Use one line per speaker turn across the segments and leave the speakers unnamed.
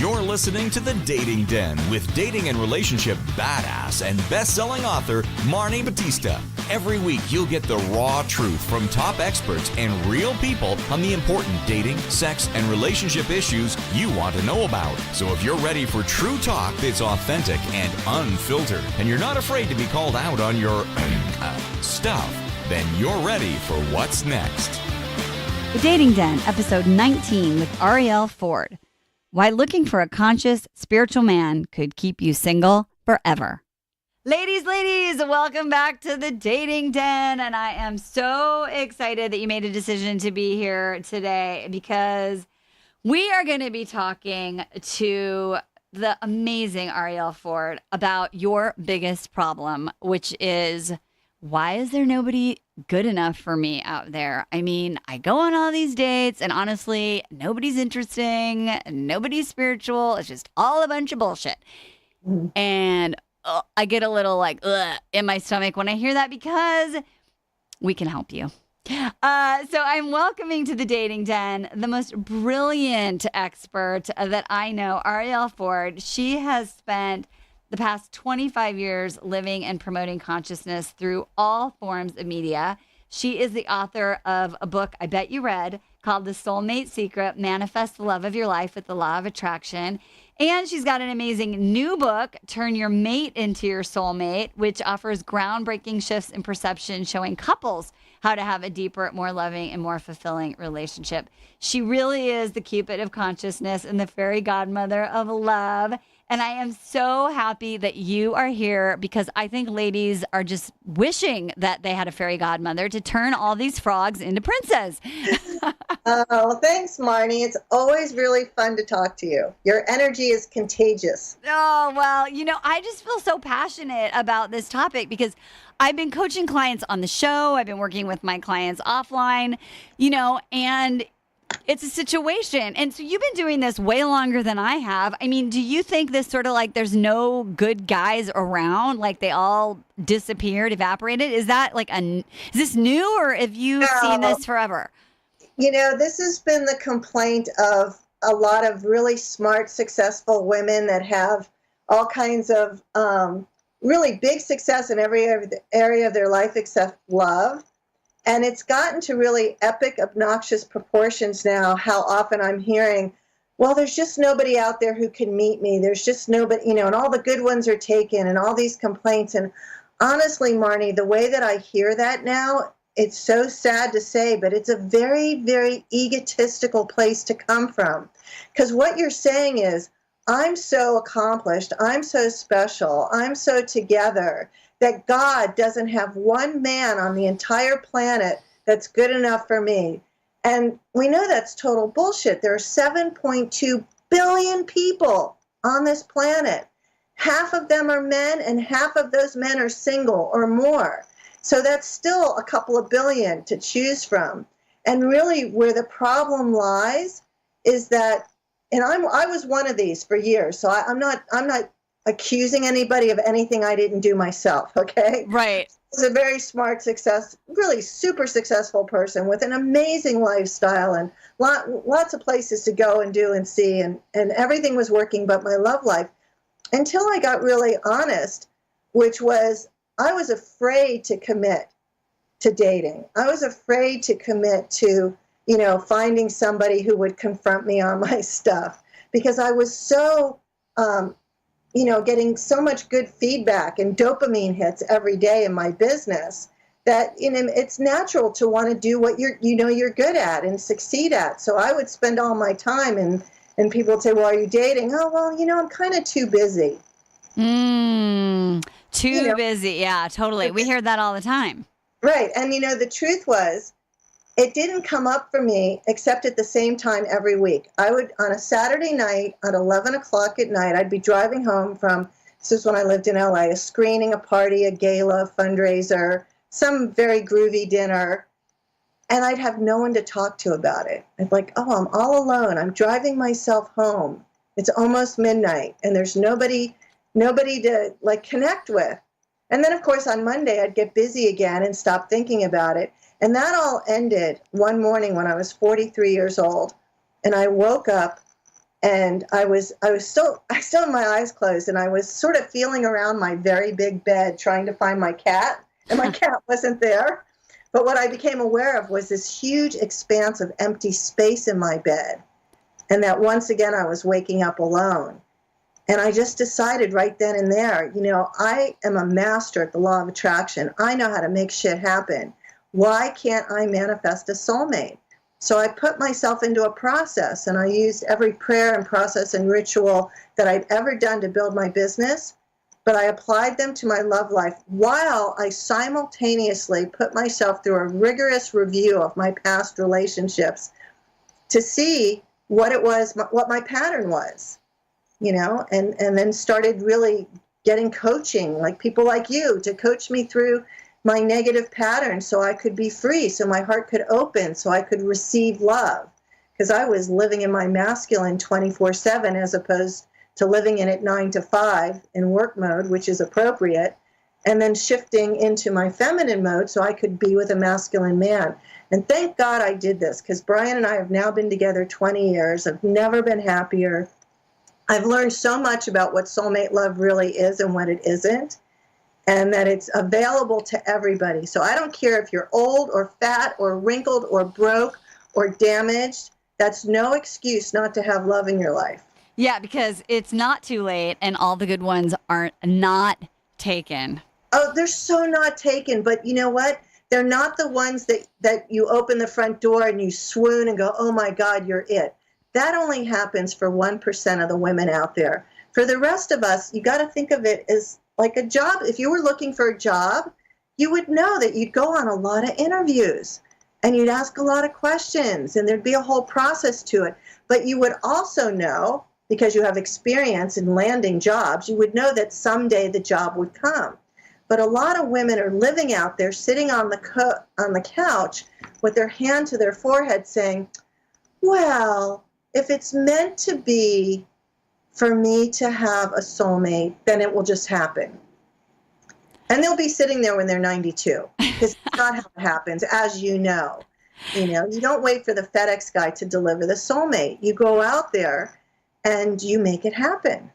You're listening to The Dating Den with dating and relationship badass and best-selling author Marni Batista. Every week, you'll get the raw truth from top experts and real people on the important dating, sex, and relationship issues you want to know about. So if you're ready for true talk that's authentic and unfiltered, and you're not afraid to be called out on your stuff, then you're ready for what's next.
The Dating Den, episode 19 with Arielle Ford. Why looking for a conscious, spiritual man could keep you single forever. Ladies, welcome back to the Dating Den. And I am so excited that you made a decision to be here today because we are going to be talking to the amazing Arielle Ford about your biggest problem, which is, why is there nobody good enough for me out there? I mean, I go on all these dates and honestly, nobody's interesting, nobody's spiritual. It's just all a bunch of bullshit. And I get a little like in my stomach when I hear that because we can help you. So I'm welcoming to the Dating Den the most brilliant expert that I know, Arielle Ford. She has spent the past 25 years living and promoting consciousness through all forms of media. She is the author of a book I bet you read called The Soulmate Secret, Manifest the Love of Your Life with the Law of Attraction. And she's got an amazing new book, Turn Your Mate into Your Soulmate, which offers groundbreaking shifts in perception, showing couples how to have a deeper, more loving, and more fulfilling relationship. She really is the Cupid of Consciousness and the fairy godmother of love. And I am so happy that you are here because I think ladies are just wishing that they had a fairy godmother to turn all these frogs into princes.
Oh, thanks, Marni. It's always really fun to talk to you. Your energy is contagious.
Oh, well, I just feel so passionate about this topic because I've been coaching clients on the show. I've been working with my clients offline, and it's a situation. And so you've been doing this way longer than I have. I mean, do you think this sort of like there's no good guys around, like they all disappeared, evaporated? Is that like is this new or have you seen this forever?
This has been the complaint of a lot of really smart, successful women that have all kinds of really big success in every area of their life except love. And it's gotten to really epic, obnoxious proportions now, how often I'm hearing, well, there's just nobody out there who can meet me. There's just nobody, and all the good ones are taken and all these complaints. And honestly, Marni, the way that I hear that now, it's so sad to say, but it's a very, very egotistical place to come from. Because what you're saying is, I'm so accomplished, I'm so special, I'm so together, that God doesn't have one man on the entire planet that's good enough for me. And we know that's total bullshit. There are 7.2 billion people on this planet. Half of them are men, and half of those men are single or more. So that's still a couple of billion to choose from. And really where the problem lies is that, and I was one of these for years, so I'm not accusing anybody of anything I didn't do myself, okay?
Right.
He's a very smart, really super successful person with an amazing lifestyle and lots of places to go and do and see, and everything was working but my love life. Until I got really honest, which was I was afraid to commit to dating. I was afraid to commit to, finding somebody who would confront me on my stuff because I was so getting so much good feedback and dopamine hits every day in my business that, it's natural to want to do what you're good at and succeed at. So I would spend all my time and people would say, well, are you dating? Oh, well, I'm kind of too busy.
Too busy. Yeah, totally. We hear that all the time.
Right. And, the truth was, it didn't come up for me except at the same time every week. I would, on a Saturday night at 11 o'clock at night, I'd be driving home from, this is when I lived in LA, a screening, a party, a gala, fundraiser, some very groovy dinner. And I'd have no one to talk to about it. I'd like, oh, I'm all alone. I'm driving myself home. It's almost midnight and there's nobody to connect with. And then of course on Monday I'd get busy again and stop thinking about it. And that all ended one morning when I was 43 years old. And I woke up And I still had my eyes closed, and I was sort of feeling around my very big bed trying to find my cat, and my cat wasn't there. But what I became aware of was this huge expanse of empty space in my bed, and that once again I was waking up alone. And I just decided right then and there, I am a master at the law of attraction. I know how to make shit happen. Why can't I manifest a soulmate? So I put myself into a process, and I used every prayer and process and ritual that I'd ever done to build my business, but I applied them to my love life while I simultaneously put myself through a rigorous review of my past relationships to see what my pattern was, and then started really getting coaching, like people like you, to coach me through my negative patterns so I could be free, so my heart could open, so I could receive love. Because I was living in my masculine 24/7 as opposed to living in it 9 to 5 in work mode, which is appropriate, and then shifting into my feminine mode so I could be with a masculine man. And thank God I did this, because Brian and I have now been together 20 years. I've never been happier. I've learned so much about what soulmate love really is and what it isn't, and that it's available to everybody. So I don't care if you're old or fat or wrinkled or broke or damaged. That's no excuse not to have love in your life.
Yeah, because it's not too late, and all the good ones are not taken.
Oh, they're so not taken. But you know what? They're not the ones that you open the front door and you swoon and go, oh my God, you're it. That only happens for 1% of the women out there. For the rest of us, you got to think of it as like a job. If you were looking for a job, you would know that you'd go on a lot of interviews and you'd ask a lot of questions, and there'd be a whole process to it. But you would also know, because you have experience in landing jobs, you would know that someday the job would come. But a lot of women are living out there, sitting on the couch with their hand to their forehead saying, well, if it's meant to be for me to have a soulmate, then it will just happen. And they'll be sitting there when they're 92, because it's not how it happens, as you know. You don't wait for the FedEx guy to deliver the soulmate. You go out there and you make it happen.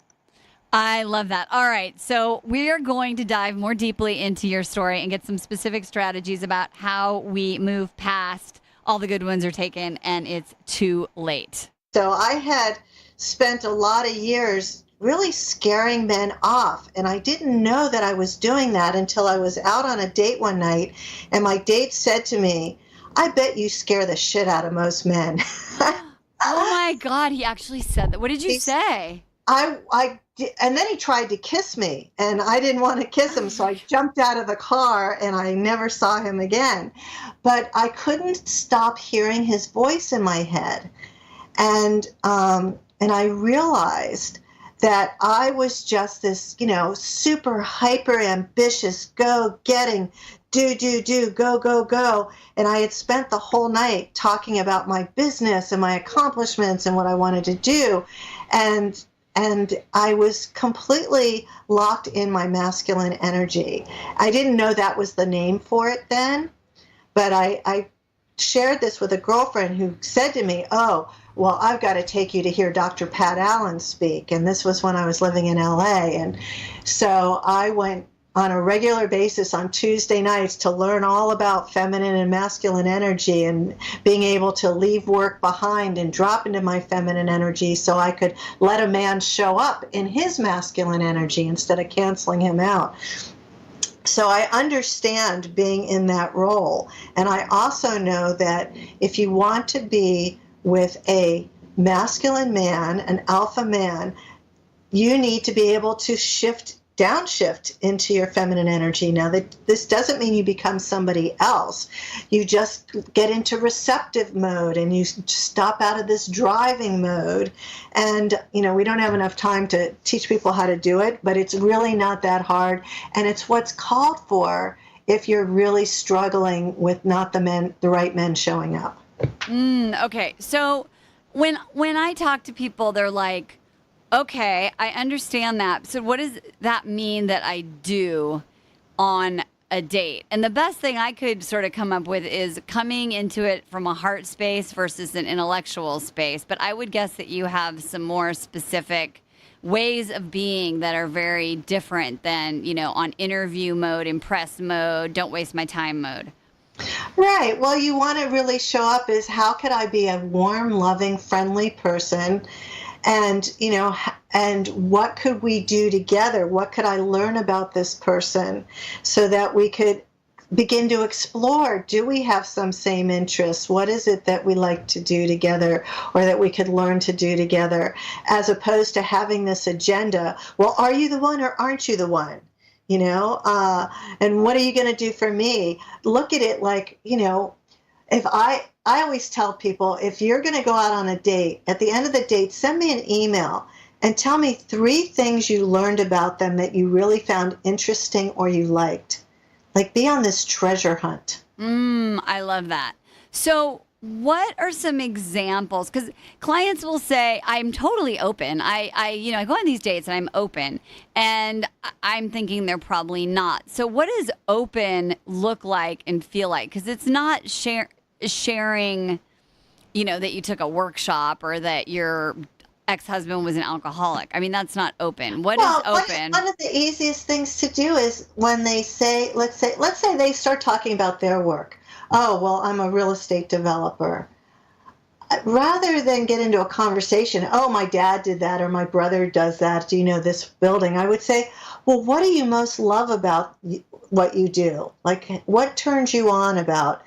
I love that. All right. So we are going to dive more deeply into your story and get some specific strategies about how we move past all the good ones are taken and it's too late.
So I had spent a lot of years really scaring men off, and I didn't know that I was doing that until I was out on a date one night, and my date said to me, I bet you scare the shit out of most men.
Oh my God, he actually said that. What did you say?
And then he tried to kiss me, and I didn't want to kiss him, so I jumped out of the car and I never saw him again. But I couldn't stop hearing his voice in my head. And I realized that I was just this, super hyper ambitious, go-getting, do, go. And I had spent the whole night talking about my business and my accomplishments and what I wanted to do. And I was completely locked in my masculine energy. I didn't know that was the name for it then, but I shared this with a girlfriend who said to me, oh, well, I've got to take you to hear Dr. Pat Allen speak. And this was when I was living in LA. And so I went on a regular basis on Tuesday nights to learn all about feminine and masculine energy and being able to leave work behind and drop into my feminine energy so I could let a man show up in his masculine energy instead of canceling him out. So I understand being in that role. And I also know that if you want to be with a masculine man, an alpha man, you need to be able to downshift into your feminine energy. Now, this doesn't mean you become somebody else. You just get into receptive mode and you stop out of this driving mode. And, we don't have enough time to teach people how to do it, but it's really not that hard. And it's what's called for if you're really struggling with not the right men showing up.
Okay. So when I talk to people, they're like, okay, I understand that. So what does that mean that I do on a date. And the best thing I could sort of come up with is coming into it from a heart space versus an intellectual space. But I would guess that you have some more specific ways of being that are very different than, on interview mode, impress mode, don't waste my time mode.
Right. Well, you want to really show up as how could I be a warm, loving, friendly person? And, and what could we do together? What could I learn about this person so that we could begin to explore? Do we have some same interests? What is it that we like to do together or that we could learn to do together, as opposed to having this agenda? Well, are you the one or aren't you the one? And what are you going to do for me? Look at it like, if I always tell people, if you're going to go out on a date, at the end of the date, send me an email and tell me 3 things you learned about them that you really found interesting or you liked. Like, be on this treasure hunt.
I love that. So what are some examples? Because clients will say, I'm totally open. I go on these dates and I'm open. And I'm thinking they're probably not. So what does open look like and feel like? Because it's not sharing, that you took a workshop or that your ex-husband was an alcoholic. I mean, that's not open. What is open?
One of the easiest things to do is when they say, let's say they start talking about their work. Oh, well, I'm a real estate developer. Rather than get into a conversation, oh, my dad did that or my brother does that, do you know this building? I would say, well, what do you most love about what you do? Like, what turns you on about,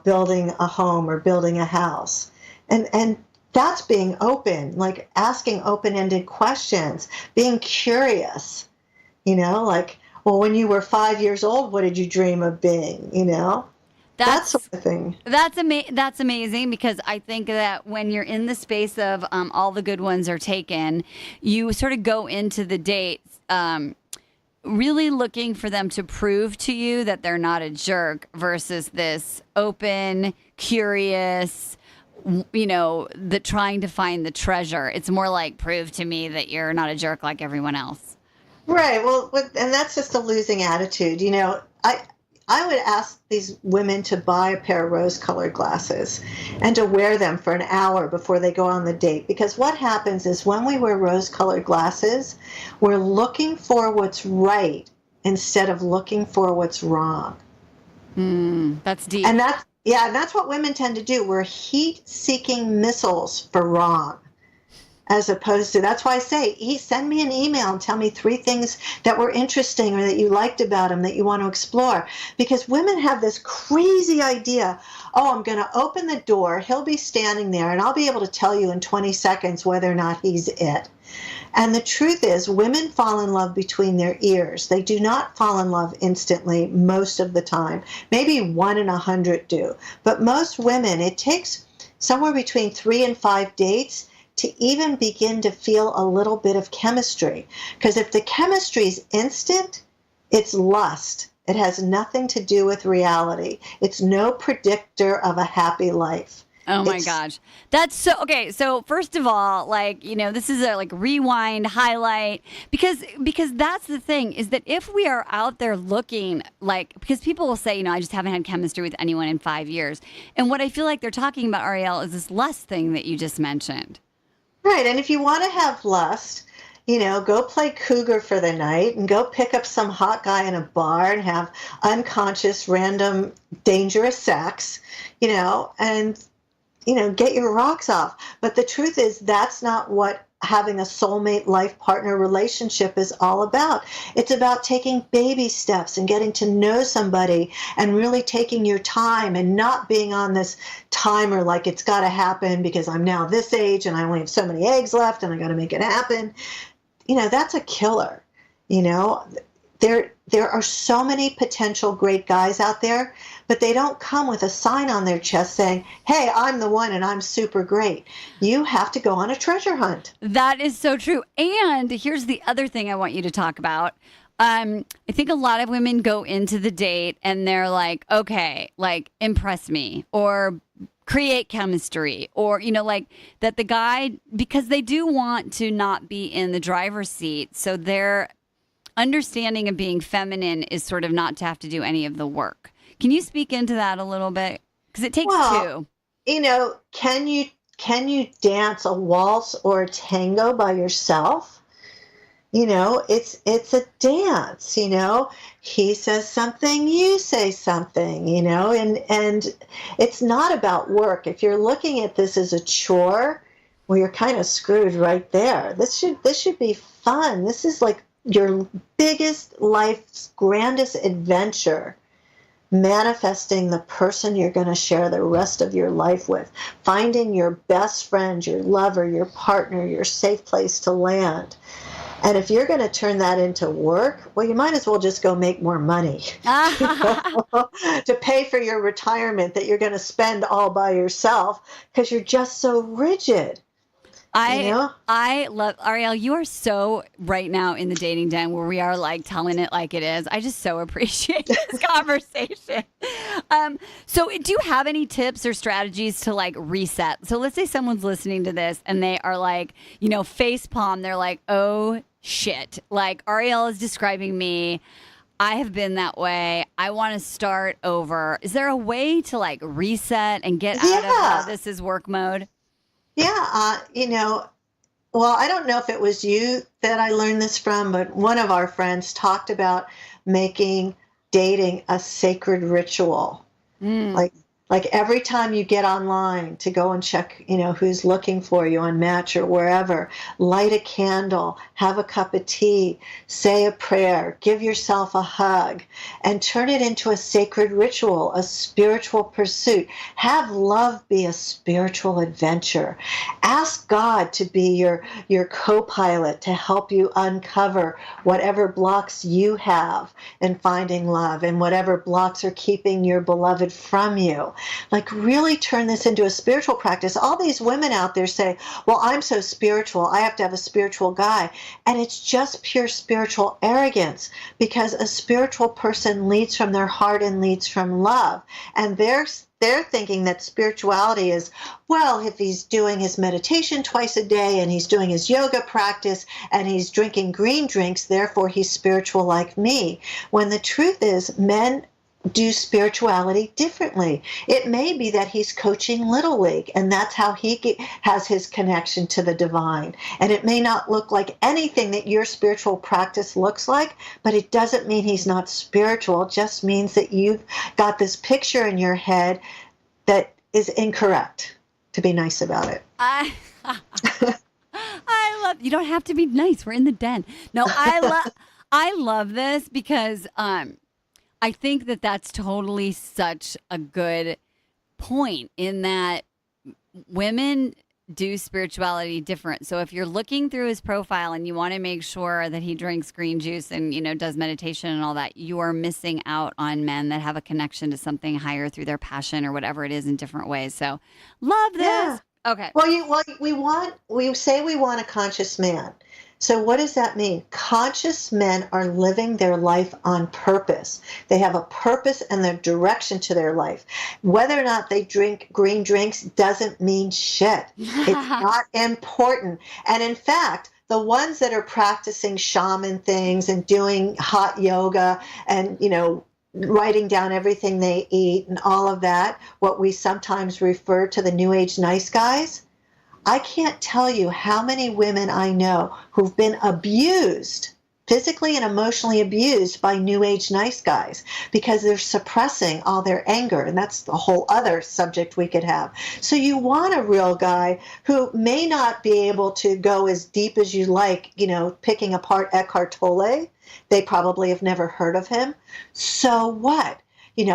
building a home or building a house? And that's being open, like asking open-ended questions, being curious, like, well, when you were 5 years old, what did you dream of being, That sort of thing.
That's amazing, because I think that when you're in the space of all the good ones are taken, you sort of go into the dates really looking for them to prove to you that they're not a jerk versus this open, curious, the trying to find the treasure. It's more like, prove to me that you're not a jerk like everyone else.
Right. Well, and that's just a losing attitude. I would ask these women to buy a pair of rose-colored glasses and to wear them for an hour before they go on the date. Because what happens is when we wear rose-colored glasses, we're looking for what's right instead of looking for what's wrong.
That's deep.
And that's what women tend to do. We're heat-seeking missiles for wrong. As opposed to, that's why I say, send me an email and tell me 3 things that were interesting or that you liked about him that you want to explore. Because women have this crazy idea, oh, I'm going to open the door, he'll be standing there, and I'll be able to tell you in 20 seconds whether or not he's it. And the truth is, women fall in love between their ears. They do not fall in love instantly most of the time. Maybe 1 in 100 do. But most women, it takes somewhere between 3 and 5 dates to even begin to feel a little bit of chemistry. Because if the chemistry is instant, it's lust. It has nothing to do with reality. It's no predictor of a happy life.
Oh my gosh. That's so, okay. So first of all, this is a rewind highlight, because that's the thing, is that if we are out there looking because people will say, I just haven't had chemistry with anyone in 5 years. And what I feel like they're talking about, Arielle, is this lust thing that you just mentioned.
Right. And if you want to have lust, go play cougar for the night and go pick up some hot guy in a bar and have unconscious, random, dangerous sex, and, get your rocks off. But the truth is, that's not what having a soulmate life partner relationship is all about. It's about taking baby steps and getting to know somebody and really taking your time and not being on this timer like it's got to happen because I'm now this age and I only have so many eggs left and I got to make it happen. That's a killer. There are so many potential great guys out there, but they don't come with a sign on their chest saying, hey, I'm the one and I'm super great. You have to go on a treasure hunt.
That is so true. And here's the other thing I want you to talk about. I think a lot of women go into the date and they're like, okay, impress me or create chemistry or, that the guy, because they do want to not be in the driver's seat. So they're understanding of being feminine is sort of not to have to do any of the work. Can you speak into that a little bit? Because it takes two.
Can you dance a waltz or a tango by yourself? It's a dance, he says something, you say something, and it's not about work. If you're looking at this as a chore, well, you're kind of screwed right there. This should be fun. This is like your biggest life's grandest adventure, manifesting the person you're going to share the rest of your life with, finding your best friend, your lover, your partner, your safe place to land. And if you're going to turn that into work, well, you might as well just go make more money to pay for your retirement that you're going to spend all by yourself because you're just so rigid.
I love, Arielle, you are so right now in the dating den where we are like telling it like it is. I just so appreciate this conversation. So do you have any tips or strategies to like reset? So let's say someone's listening to this and they are like, face palm. They're like, oh shit. Like Arielle is describing me. I have been that way. I want to start over. Is there a way to like reset and get out of this is work mode?
Yeah, well, I don't know if it was you that I learned this from, but one of our friends talked about making dating a sacred ritual. Like every time you get online to go and check, who's looking for you on Match or wherever, light a candle, have a cup of tea, say a prayer, give yourself a hug, and turn it into a sacred ritual, a spiritual pursuit. Have love be a spiritual adventure. Ask God to be your co-pilot to help you uncover whatever blocks you have in finding love and whatever blocks are keeping your beloved from you. Like really turn this into a spiritual practice. All these women out there say, well, I'm so spiritual, I have to have a spiritual guy. And it's just pure spiritual arrogance because a spiritual person leads from their heart and leads from love. And they're thinking that spirituality is, well, if he's doing his meditation twice a day and he's doing his yoga practice and he's drinking green drinks, therefore he's spiritual like me. When the truth is, men do spirituality differently. It may be that he's coaching Little League and that's how he has his connection to the divine. And it may not look like anything that your spiritual practice looks like, but it doesn't mean he's not spiritual. It just means that you've got this picture in your head that is incorrect, to be nice about it.
I love, you don't have to be nice. We're in the den. No, I love this because, I think that that's totally such a good point in that women do spirituality different. So if you're looking through his profile and you want to make sure that he drinks green juice and, does meditation and all that, you are missing out on men that have a connection to something higher through their passion or whatever it is in different ways. So love this. Yeah. Okay.
Well, we say we want a conscious man. So what does that mean? Conscious men are living their life on purpose. They have a purpose and their direction to their life. Whether or not they drink green drinks doesn't mean shit. It's not important. And in fact, the ones that are practicing shaman things and doing hot yoga and, writing down everything they eat and all of that, what we sometimes refer to the New Age nice guys, I can't tell you how many women I know who've been abused, physically and emotionally abused by New Age nice guys because they're suppressing all their anger. And that's the whole other subject we could have. So you want a real guy who may not be able to go as deep as you like, picking apart Eckhart Tolle. They probably have never heard of him. So what?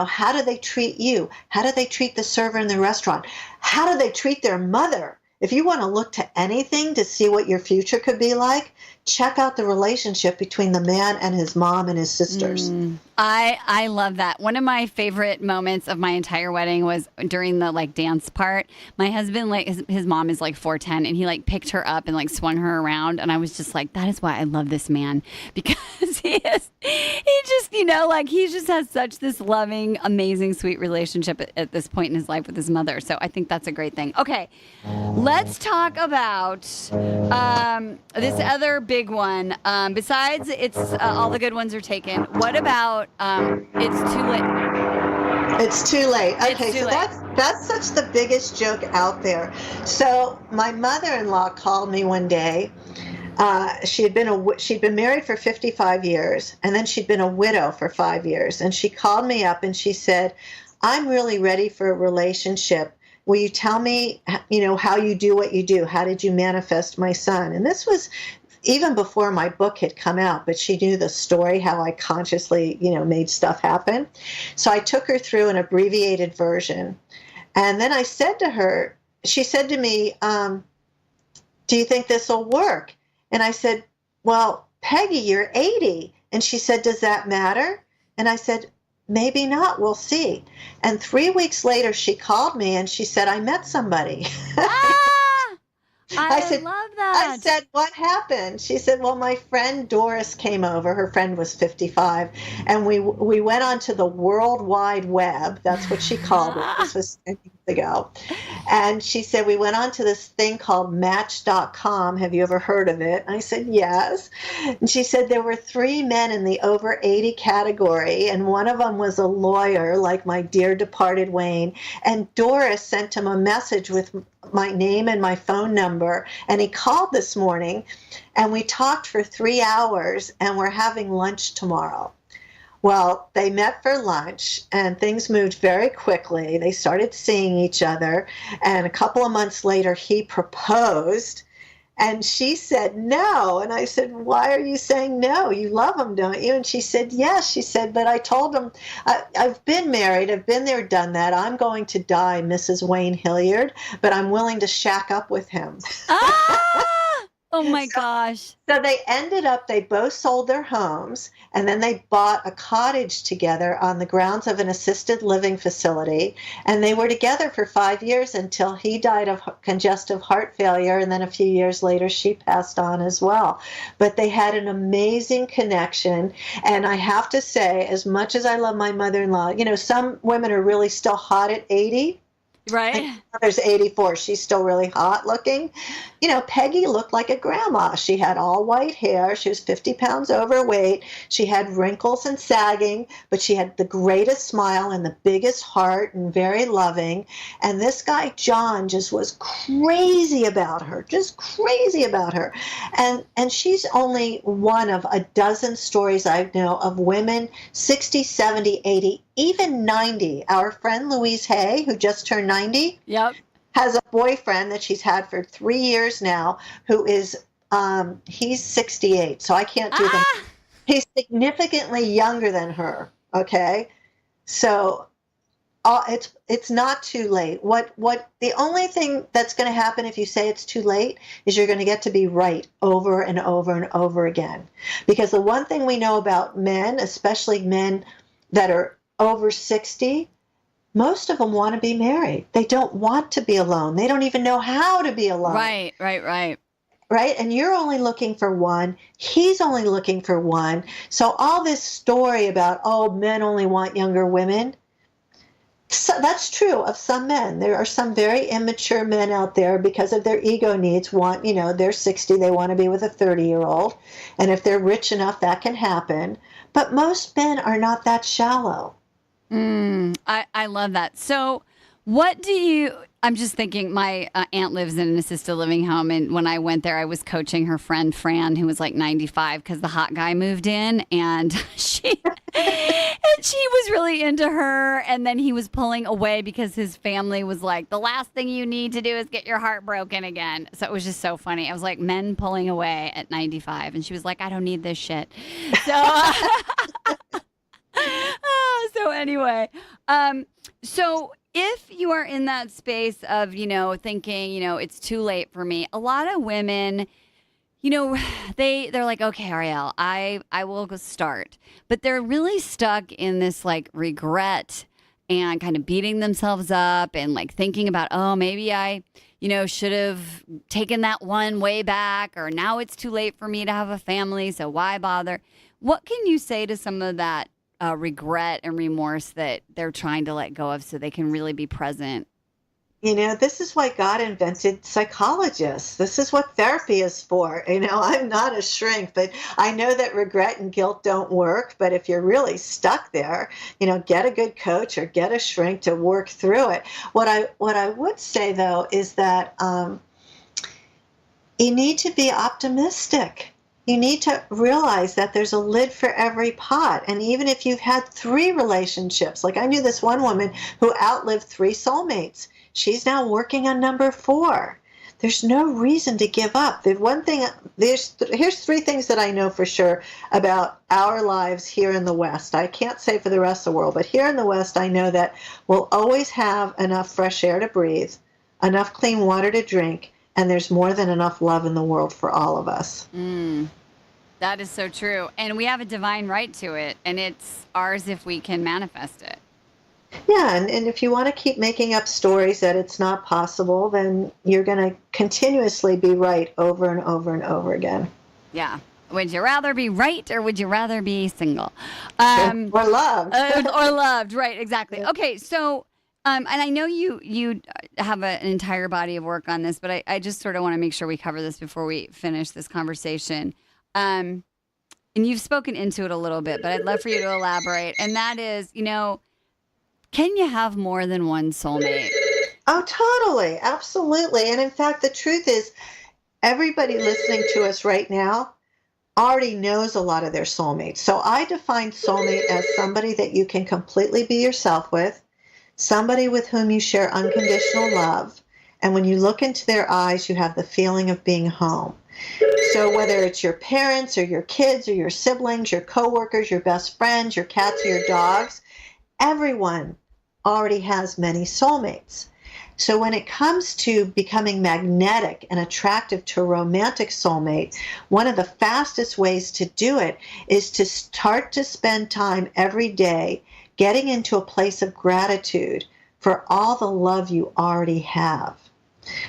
How do they treat you? How do they treat the server in the restaurant? How do they treat their mother? If you want to look to anything to see what your future could be like, check out the relationship between the man and his mom and his sisters.
I love that. One of my favorite moments of my entire wedding was during the dance part. My husband, his mom is 4'10", and he picked her up and swung her around. And I was just like, that is why I love this man, because is. He just, like he just has such this loving, amazing, sweet relationship at this point in his life with his mother. So I think that's a great thing. Okay, let's talk about this other big one. Besides, it's all the good ones are taken. What about it's too late?
It's too late. Okay,
It's too
so
late.
that's such the biggest joke out there. So my mother-in-law called me one day. She'd been married for 55 years, and then she'd been a widow for 5 years. And she called me up and she said, "I'm really ready for a relationship. Will you tell me, how you do what you do? How did you manifest my son?" And this was even before my book had come out, but she knew the story, how I consciously, made stuff happen. So I took her through an abbreviated version. And then I said to her, she said to me, "Do you think this will work?" And I said, "Well, Peggy, you're 80. And she said, "Does that matter?" And I said, "Maybe not. We'll see." And 3 weeks later, she called me and she said, "I met somebody."
I
said,
love that.
I said, "What happened?" She said, "Well, my friend Doris came over." Her friend was 55. And we went onto the World Wide Web. That's what she called it. This was 10 years ago. And she said, we went onto this thing called Match.com. Have you ever heard of it? And I said, yes. And she said there were 3 men in the over 80 category. And one of them was a lawyer, like my dear departed Wayne. And Doris sent him a message with my name and my phone number. And he called this morning and we talked for 3 hours and we're having lunch tomorrow. Well, they met for lunch and things moved very quickly. They started seeing each other. And a couple of months later, he proposed. And she said no. And I said, "Why are you saying no? You love him, don't you?" And she said, "Yes." She said, "But I told him, I've been married. I've been there, done that. I'm going to die, Mrs. Wayne Hilliard, but I'm willing to shack up with him."
Ah! Oh my gosh.
So they both sold their homes, and then they bought a cottage together on the grounds of an assisted living facility. And they were together for 5 years until he died of congestive heart failure. And then a few years later, she passed on as well. But they had an amazing connection. And I have to say, as much as I love my mother-in-law, some women are really still hot at 80.
Right.
My mother's 84. She's still really hot looking. Peggy looked like a grandma. She had all white hair. She was 50 pounds overweight. She had wrinkles and sagging, but she had the greatest smile and the biggest heart and very loving. And this guy, John, just was crazy about her, And she's only one of a dozen stories I know of women 60, 70, 80, even 90. Our friend Louise Hay, who just turned 90,
Yep.
has a boyfriend that she's had for 3 years now who is, he's 68. So I can't do them. He's significantly younger than her. Okay. So it's not too late. The only thing that's going to happen if you say it's too late is you're going to get to be right over and over and over again. Because the one thing we know about men, especially men that are over 60, most of them want to be married. They don't want to be alone. They don't even know how to be alone.
Right.
Right? And you're only looking for one. He's only looking for one. So all this story about, men only want younger women, so that's true of some men. There are some very immature men out there because of their ego needs they're 60, they want to be with a 30-year-old. And if they're rich enough, that can happen. But most men are not that shallow.
I love that. So I'm just thinking my aunt lives in an assisted living home. And when I went there, I was coaching her friend Fran, who was like 95, because the hot guy moved in and she was really into her. And then he was pulling away because his family was like, the last thing you need to do is get your heart broken again. So it was just so funny. I was like, men pulling away at 95. And she was like, I don't need this shit. So, so anyway, so if you are in that space of, thinking, it's too late for me, a lot of women, they're like, okay, Arielle, I will go start. But they're really stuck in this like regret and kind of beating themselves up and like thinking about, oh, maybe I, should have taken that one way back, or now it's too late for me to have a family, so why bother? What can you say to some of that regret and remorse that they're trying to let go of so they can really be present?
This is why God invented psychologists. This is what therapy is for. I'm not a shrink, but I know that regret and guilt don't work. But if you're really stuck there, get a good coach or get a shrink to work through it. What I would say, though, is that you need to be optimistic. You need to realize that there's a lid for every pot. And even if you've had 3 relationships, like I knew this one woman who outlived 3 soulmates. She's now working on number 4. There's no reason to give up. Here's 3 things that I know for sure about our lives here in the West. I can't say for the rest of the world, but here in the West, I know that we'll always have enough fresh air to breathe, enough clean water to drink, and there's more than enough love in the world for all of us.
That is so true. And we have a divine right to it, and it's ours if we can manifest it.
Yeah, and if you want to keep making up stories that it's not possible, then you're going to continuously be right over and over and over again.
Yeah. Would you rather be right or would you rather be single?
Or loved.
Or loved, right, exactly. Okay, so, and I know you have an entire body of work on this, but I just sort of want to make sure we cover this before we finish this conversation. And you've spoken into it a little bit, but I'd love for you to elaborate. And that is, can you have more than one soulmate?
Oh, totally. Absolutely. And in fact, the truth is, everybody listening to us right now already knows a lot of their soulmates. So I define soulmate as somebody that you can completely be yourself with, somebody with whom you share unconditional love. And when you look into their eyes, you have the feeling of being home. So whether it's your parents or your kids or your siblings, your coworkers, your best friends, your cats or your dogs, everyone already has many soulmates. So when it comes to becoming magnetic and attractive to a romantic soulmate, one of the fastest ways to do it is to start to spend time every day getting into a place of gratitude for all the love you already have.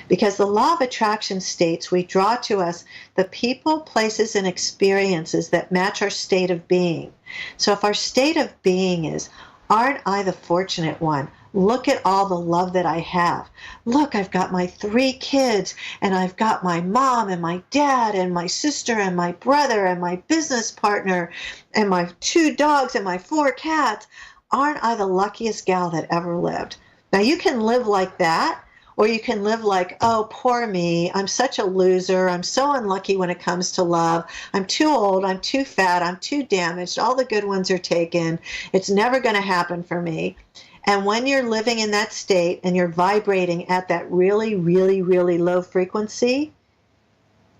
Because the law of attraction states we draw to us the people, places, and experiences that match our state of being. So if our state of being is, aren't I the fortunate one? Look at all the love that I have. Look, I've got my 3 kids, and I've got my mom and my dad and my sister and my brother and my business partner and my 2 dogs and my 4 cats. Aren't I the luckiest gal that ever lived? Now you can live like that, or you can live like, oh, poor me. I'm such a loser. I'm so unlucky when it comes to love. I'm too old. I'm too fat. I'm too damaged. All the good ones are taken. It's never going to happen for me. And when you're living in that state and you're vibrating at that really, really, really low frequency,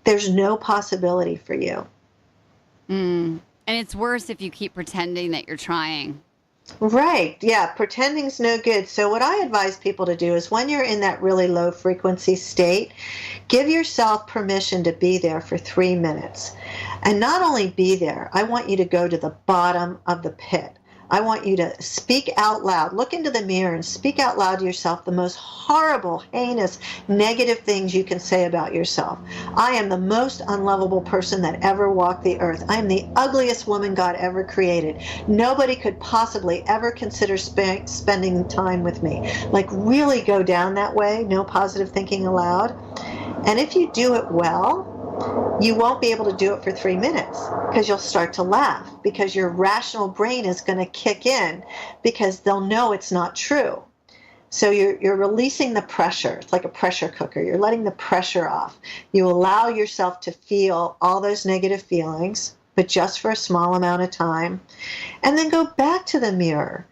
there's no possibility for you.
And it's worse if you keep pretending that you're trying.
Right. Yeah. Pretending's no good. So what I advise people to do is when you're in that really low frequency state, give yourself permission to be there for 3 minutes. And not only be there, I want you to go to the bottom of the pit. I want you to speak out loud. Look into the mirror and speak out loud to yourself the most horrible, heinous, negative things you can say about yourself. I am the most unlovable person that ever walked the earth. I am the ugliest woman God ever created. Nobody could possibly ever consider spending time with me. Like really go down that way, no positive thinking allowed. And if you do it well, you won't be able to do it for 3 minutes because you'll start to laugh because your rational brain is going to kick in because they'll know it's not true. So you're releasing the pressure. It's like a pressure cooker. You're letting the pressure off. You allow yourself to feel all those negative feelings, but just for a small amount of time. And then go back to the mirror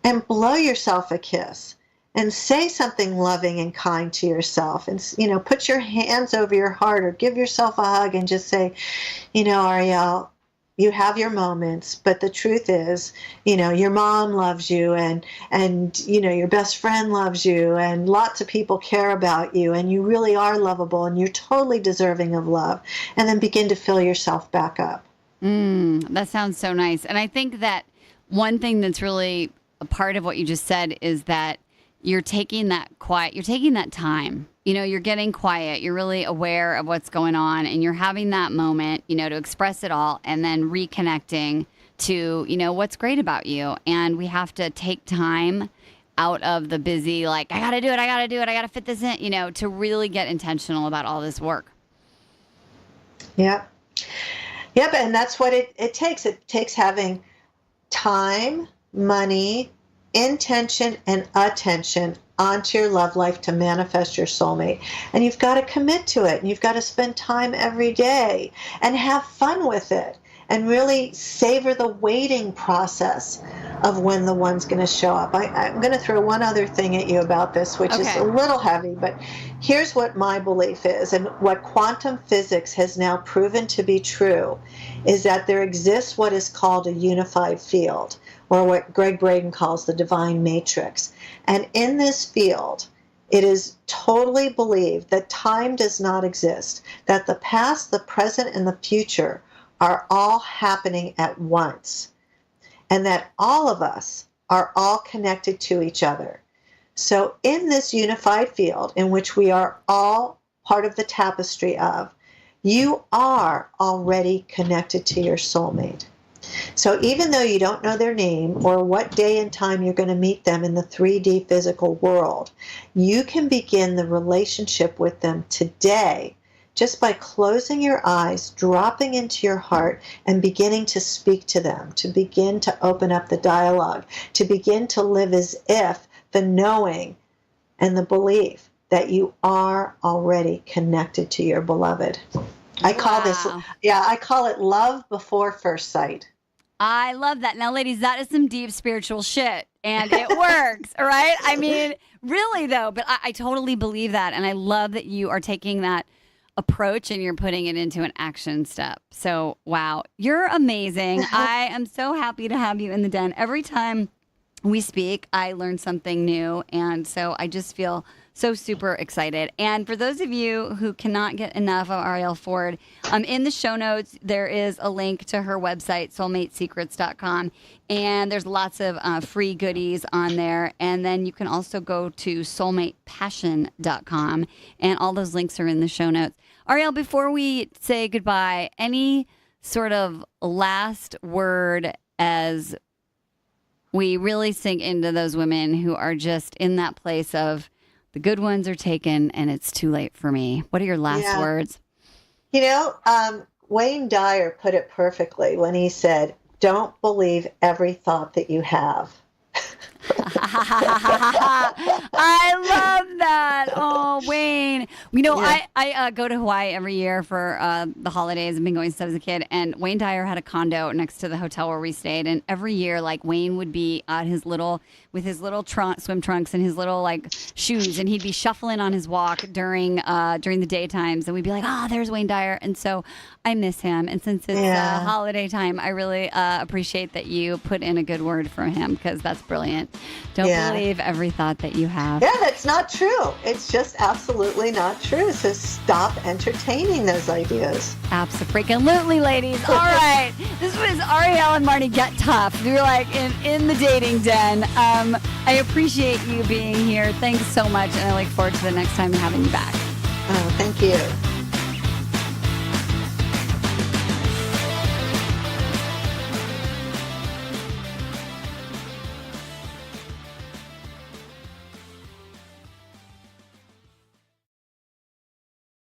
and blow yourself a kiss. And say something loving and kind to yourself and, put your hands over your heart or give yourself a hug and just say, Arielle, you have your moments, but the truth is, your mom loves you and your best friend loves you and lots of people care about you and you really are lovable and you're totally deserving of love. And then begin to fill yourself back up.
That sounds so nice. And I think that one thing that's really a part of what you just said is that you're taking that quiet, you're taking that time. You know, you're getting quiet, you're really aware of what's going on, and you're having that moment, you know, to express it all and then reconnecting to, you know, what's great about you. And we have to take time out of the busy, like, I got to do it, I got to fit this in, you know, to really get intentional about all this work.
Yep. Yep. And that's what it takes. It takes having time, money, intention, and attention onto your love life to manifest your soulmate. And you've got to commit to it. And you've got to spend time every day and have fun with it and really savor the waiting process of when the one's going to show up. I'm going to throw one other thing at you about this, which is a little heavy, but here's what my belief is, and what quantum physics has now proven to be true, is that there exists what is called a unified field, or what Greg Braden calls the divine matrix. And in this field, it is totally believed that time does not exist, that the past, the present, and the future are all happening at once, and that all of us are all connected to each other. So in this unified field, in which we are all part of the tapestry of, you are already connected to your soulmate. So even though you don't know their name or what day and time you're going to meet them in the 3D physical world, you can begin the relationship with them today just by closing your eyes, dropping into your heart, and beginning to speak to them, to begin to open up the dialogue, to begin to live as if the knowing and the belief that you are already connected to your beloved. I call it love before first sight.
I love that. Now, ladies, that is some deep spiritual shit, and it works, all right? I mean, really, though, but I totally believe that, and I love that you are taking that approach and you're putting it into an action step. So, wow, you're amazing. I am so happy to have you in the den. Every time we speak, I learn something new, and so I just feel so super excited. And for those of you who cannot get enough of Arielle Ford, in the show notes, there is a link to her website, soulmatesecrets.com. And there's lots of free goodies on there. And then you can also go to soulmatepassion.com. And all those links are in the show notes. Arielle, before we say goodbye, any sort of last word as we really sink into those women who are just in that place of the good ones are taken and it's too late for me? What are your last words?
You know, Wayne Dyer put it perfectly when he said, don't believe every thought that you have.
I love that. Oh, Wayne. You know, I go to Hawaii every year for the holidays. I've been going since I was a kid. And Wayne Dyer had a condo next to the hotel where we stayed. And every year, like, Wayne would be at with his little swim trunks and his little, like, shoes. And he'd be shuffling on his walk during the daytimes. And we'd be like, there's Wayne Dyer. And so I miss him. And since it's holiday time, I really appreciate that you put in a good word for him, because that's brilliant. Don't believe every thought that you have.
Yeah, that's not true. It's just absolutely not true. So stop entertaining those ideas.
Absolutely, ladies. All right. This was Arielle and Marni Get Tough. We were like in the dating den. I appreciate you being here. Thanks so much. And I look forward to the next time having you back.
Oh, thank you.